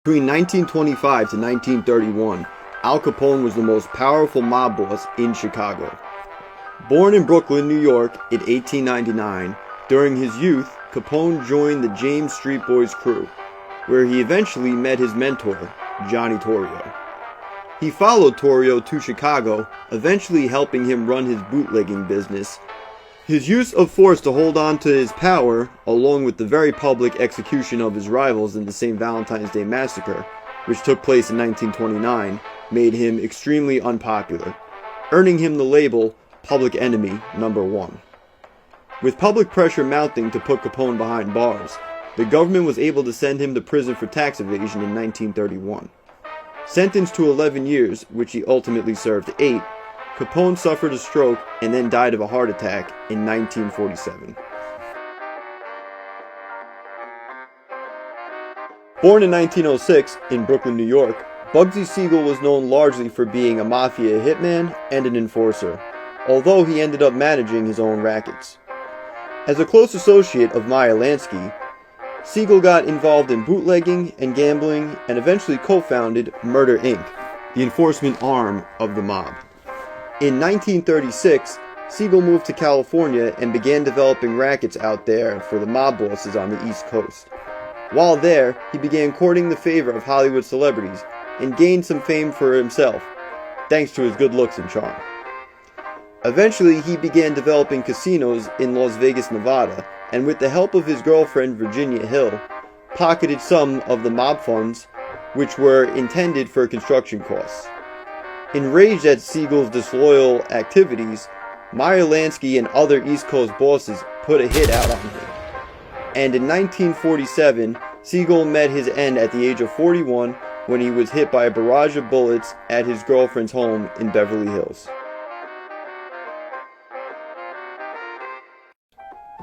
Between 1925 to 1931, Al Capone was the most powerful mob boss in Chicago. Born in Brooklyn, New York in 1899, during his youth, Capone joined the James Street Boys crew, where he eventually met his mentor, Johnny Torrio. He followed Torrio to Chicago, eventually helping him run his bootlegging business. His use of force to hold on to his power, along with the very public execution of his rivals in the St. Valentine's Day Massacre, which took place in 1929, made him extremely unpopular, earning him the label Public Enemy Number 1. With public pressure mounting to put Capone behind bars, the government was able to send him to prison for tax evasion in 1931. Sentenced to 11 years, which he ultimately served 8, Capone suffered a stroke and then died of a heart attack in 1947. Born in 1906 in Brooklyn, New York, Bugsy Siegel was known largely for being a mafia hitman and an enforcer, although he ended up managing his own rackets. As a close associate of Meyer Lansky, Siegel got involved in bootlegging and gambling and eventually co-founded Murder Inc., the enforcement arm of the mob. In 1936, Siegel moved to California and began developing rackets out there for the mob bosses on the East Coast. While there, he began courting the favor of Hollywood celebrities and gained some fame for himself, thanks to his good looks and charm. Eventually, he began developing casinos in Las Vegas, Nevada, and with the help of his girlfriend Virginia Hill, pocketed some of the mob funds, which were intended for construction costs. Enraged at Siegel's disloyal activities, Meyer Lansky and other East Coast bosses put a hit out on him. And in 1947, Siegel met his end at the age of 41 when he was hit by a barrage of bullets at his girlfriend's home in Beverly Hills.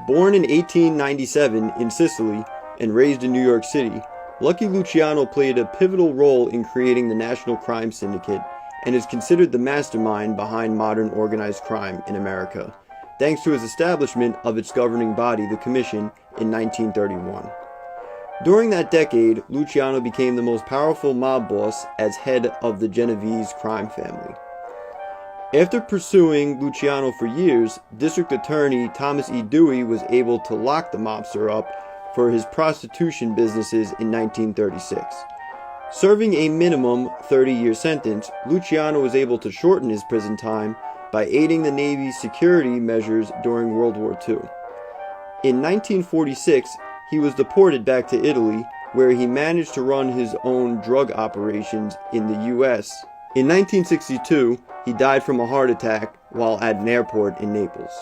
Born in 1897 in Sicily and raised in New York City, Lucky Luciano played a pivotal role in creating the National Crime Syndicate and is considered the mastermind behind modern organized crime in America, thanks to his establishment of its governing body, the Commission, in 1931. During that decade, Luciano became the most powerful mob boss as head of the Genovese crime family. After pursuing Luciano for years, District Attorney Thomas E. Dewey was able to lock the mobster up for his prostitution businesses in 1936. Serving a minimum 30-year sentence, Luciano was able to shorten his prison time by aiding the Navy's security measures during World War II. In 1946, he was deported back to Italy, where he managed to run his own drug operations in the U.S. In 1962, he died from a heart attack while at an airport in Naples.